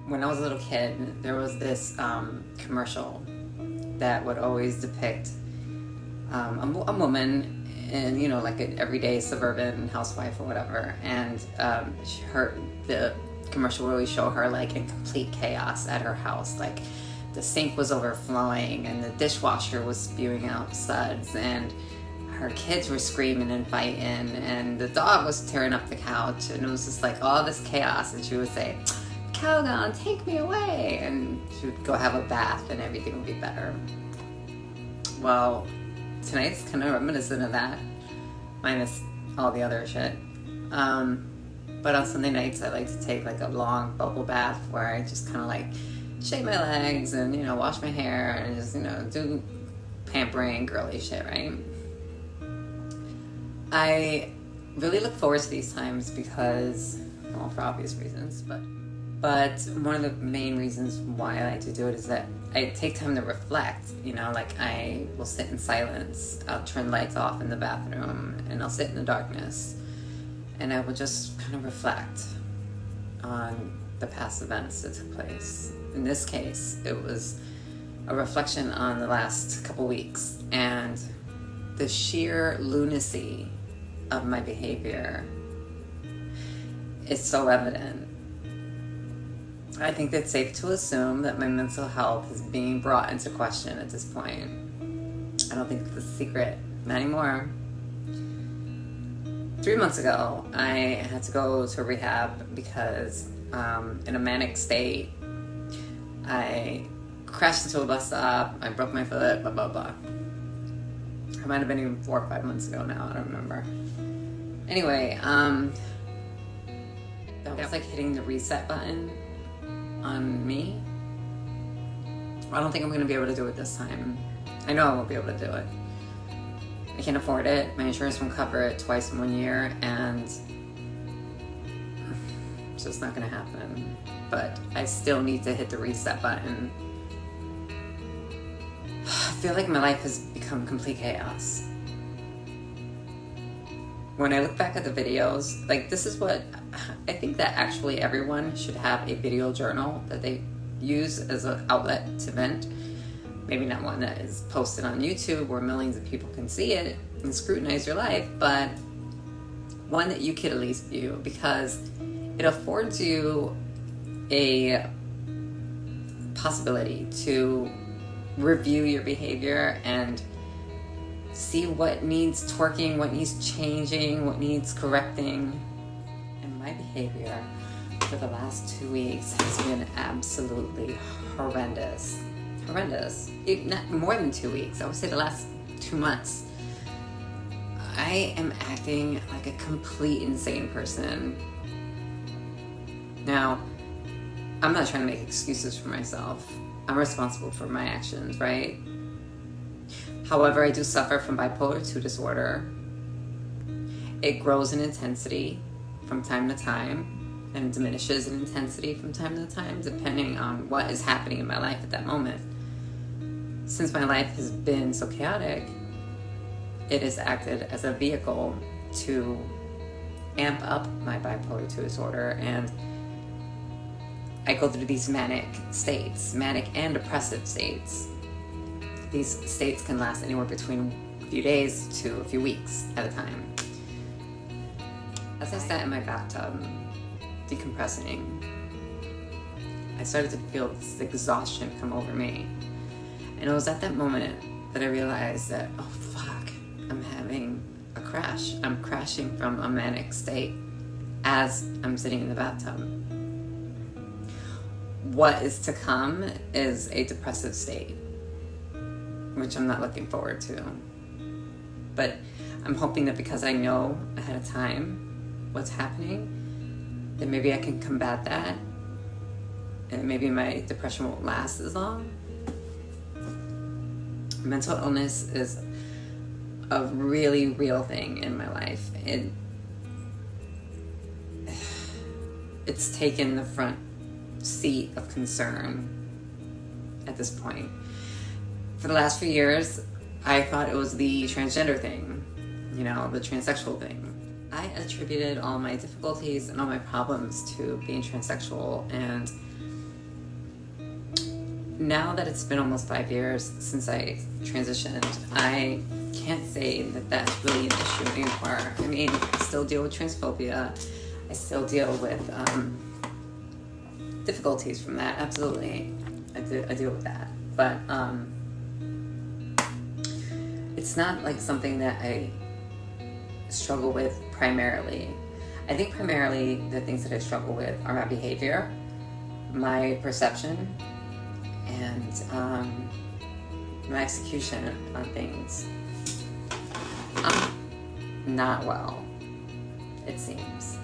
when I was a little kid, there was this commercial that would always depict a woman in, you know, like an everyday suburban housewife or whatever, and the commercial would always show her like in complete chaos at her house. Like the sink was overflowing and the dishwasher was spewing out suds, and her kids were screaming and fighting, and the dog was tearing up the couch, and it was just like all this chaos. And she would say, "Calgon, take me away," and she would go have a bath and everything would be better. Well, tonight's kind of reminiscent of that, minus all the other shit. But on Sunday nights, I like to take like a long bubble bath where I just kind of like shave my legs and, you know, wash my hair and just, you know, do pampering girly shit, right? I really look forward to these times because, well, for obvious reasons, but one of the main reasons why I like to do it is that I take time to reflect. You know, like I will sit in silence. I'll turn lights off in the bathroom and I'll sit in the darkness and I will just kind of reflect on the past events that took place. In this case, it was a reflection on the last couple weeks and the sheer lunacy of my behavior is so evident. I think it's safe to assume that my mental health is being brought into question at this point. I don't think it's a secret anymore. 3 months ago, I had to go to rehab because in a manic state, I crashed into a bus stop, I broke my foot, blah, blah, blah. It might have been even 4 or 5 months ago now, I don't remember. Anyway, that was like hitting the reset button on me. I don't think I'm going to be able to do it this time. I know I won't be able to do it. I can't afford it. My insurance won't cover it twice in 1 year, and it's just not going to happen. But I still need to hit the reset button. I feel like my life has become complete chaos. When I look back at the videos, like this is what I think that actually everyone should have a video journal that they use as an outlet to vent. Maybe not one that is posted on YouTube where millions of people can see it and scrutinize your life, but one that you could at least view because it affords you a possibility to review your behavior and see what needs twerking, what needs changing, what needs correcting. And my behavior for the last 2 weeks has been absolutely horrendous. Not more than 2 weeks. I would say the last 2 months. I am acting like a complete insane person. Now, I'm not trying to make excuses for myself. I'm responsible for my actions, right? However, I do suffer from bipolar 2 disorder. It grows in intensity from time to time and diminishes in intensity from time to time, depending on what is happening in my life at that moment. Since my life has been so chaotic, it has acted as a vehicle to amp up my bipolar 2 disorder, and I go through these manic states, manic and depressive states. These states can last anywhere between a few days to a few weeks at a time. As I sat in my bathtub, decompressing, I started to feel this exhaustion come over me. And it was at that moment that I realized that, oh fuck, I'm having a crash. I'm crashing from a manic state as I'm sitting in the bathtub. What is to come is a depressive state, which I'm not looking forward to. But I'm hoping that because I know ahead of time what's happening, then maybe I can combat that, and maybe my depression won't last as long. Mental illness is a really real thing in my life. It's taken the front seat of concern at this point. For the last few years, I thought it was the transgender thing, you know, the transsexual thing. I attributed all my difficulties and all my problems to being transsexual, and now that it's been almost 5 years since I transitioned, I can't say that that's really an issue anymore. I mean, I still deal with transphobia. I still deal with difficulties from that. Absolutely, I deal with that. But it's not like something that I struggle with primarily. I think primarily the things that I struggle with are my behavior, my perception, and my execution on things. I'm not well, it seems.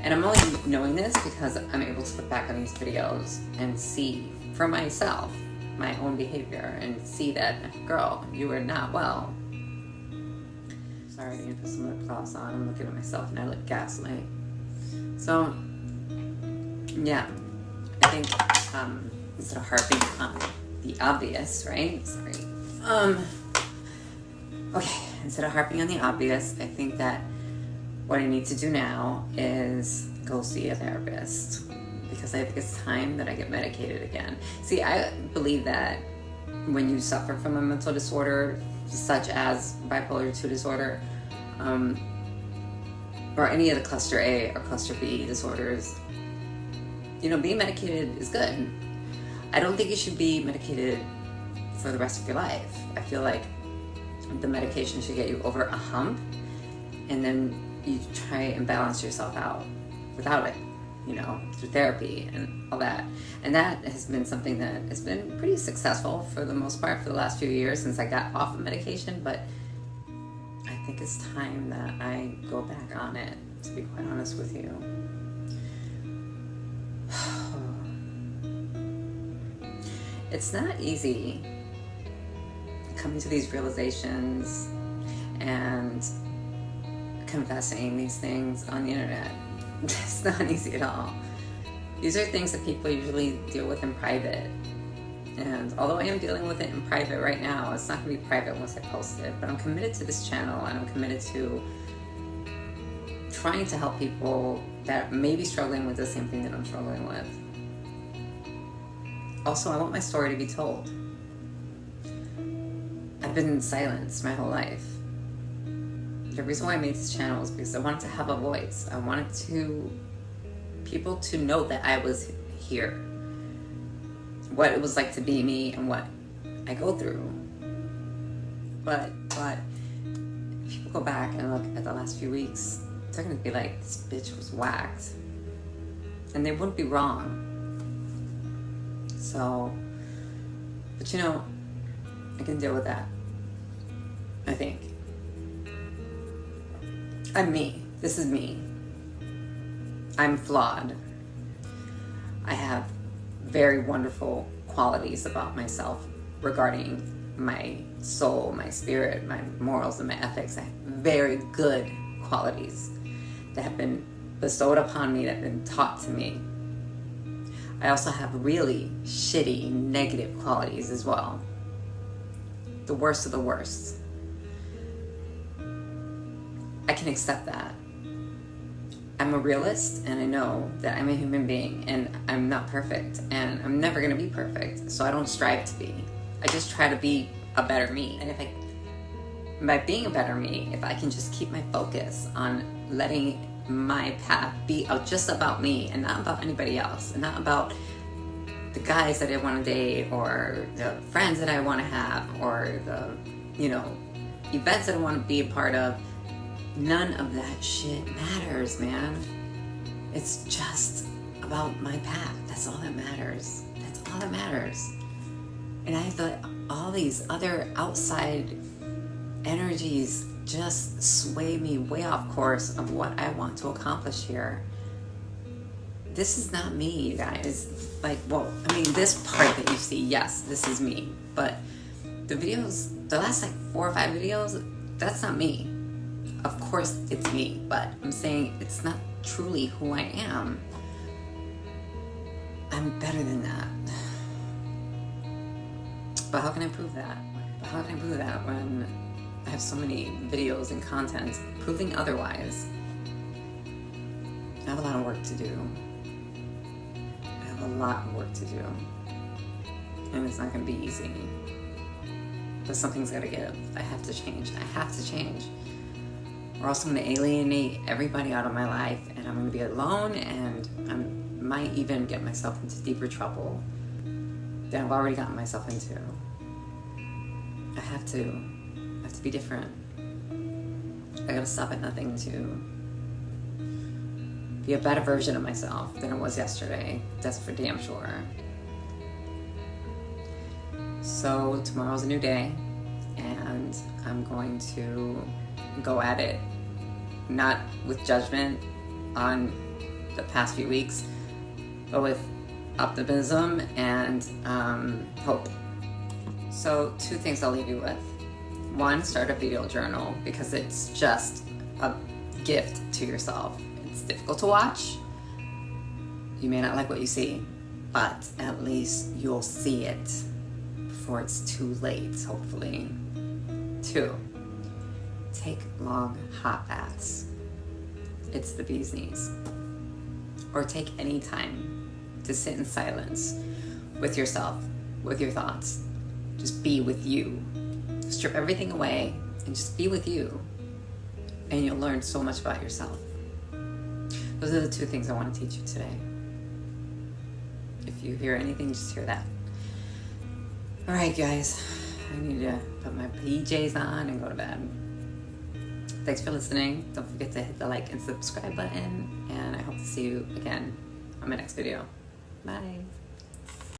And I'm only knowing this because I'm able to look back on these videos and see for myself my own behavior and see that, girl, you are not well. Sorry, I didn't put some lip gloss on. I'm looking at myself and I look ghastly. So, yeah, I think instead of harping on the obvious, right? Sorry. Okay, instead of harping on the obvious, I think that what I need to do now is go see a therapist, because I think it's time that I get medicated again. See, I believe that when you suffer from a mental disorder, such as bipolar 2 disorder, or any of the cluster A or cluster B disorders, you know, being medicated is good. I don't think you should be medicated for the rest of your life. I feel like the medication should get you over a hump, and then you try and balance yourself out without it, you know, through therapy and all that. And that has been something that has been pretty successful for the most part for the last few years since I got off of medication, but I think it's time that I go back on it, to be quite honest with you. It's not easy coming to these realizations and confessing these things on the internet. It's not easy at all. These are things that people usually deal with in private. And although I am dealing with it in private right now, it's not going to be private once I post it. But I'm committed to this channel, and I'm committed to trying to help people that may be struggling with the same thing that I'm struggling with. Also, I want my story to be told. I've been in silence my whole life. The reason why I made this channel is because I wanted to have a voice. I wanted people to know that I was here, what it was like to be me and what I go through. But if people go back and look at the last few weeks, they're gonna be like, this bitch was whacked. And they wouldn't be wrong. So, but you know, I can deal with that, I think. I'm me. This is me. I'm flawed. I have very wonderful qualities about myself regarding my soul, my spirit, my morals, and my ethics. I have very good qualities that have been bestowed upon me, that have been taught to me. I also have really shitty, negative qualities as well. The worst of the worst. I can accept that. I'm a realist, and I know that I'm a human being, and I'm not perfect, and I'm never gonna be perfect, so I don't strive to be. I just try to be a better me. And by being a better me, if I can just keep my focus on letting my path be just about me and not about anybody else, and not about the guys that I want to date or the friends that I want to have or the, you know, events that I want to be a part of. None of that shit matters, man. It's just about my path. That's all that matters. That's all that matters. And I thought all these other outside energies just sway me way off course of what I want to accomplish here. This is not me, you guys. Like, well, I mean, this part that you see, yes, this is me. But the videos, the last like 4 or 5 videos, that's not me. Of course it's me, but I'm saying it's not truly who I am. I'm better than that. But how can I prove that? How can I prove that when I have so many videos and content proving otherwise? I have a lot of work to do. I have a lot of work to do. And it's not going to be easy. But something's got to give. I have to change. I have to change. Or else I'm going to alienate everybody out of my life, and I'm going to be alone, and I might even get myself into deeper trouble than I've already gotten myself into. I have to be different. I got to stop at nothing to be a better version of myself than I was yesterday. That's for damn sure. So tomorrow's a new day, and I'm going to go at it, not with judgment on the past few weeks, but with optimism and hope. So 2 things I'll leave you with. 1, start a video journal, because it's just a gift to yourself. It's difficult to watch. You may not like what you see, but at least you'll see it before it's too late, hopefully. 2, take long hot baths. It's the bee's knees. Or take any time to sit in silence with yourself, with your thoughts. Just be with you. Strip everything away and just be with you. And you'll learn so much about yourself. Those are the 2 things I want to teach you today. If you hear anything, just hear that. All right, guys. I need to put my PJs on and go to bed. Thanks for listening. Don't forget to hit the like and subscribe button. And I hope to see you again on my next video. Bye.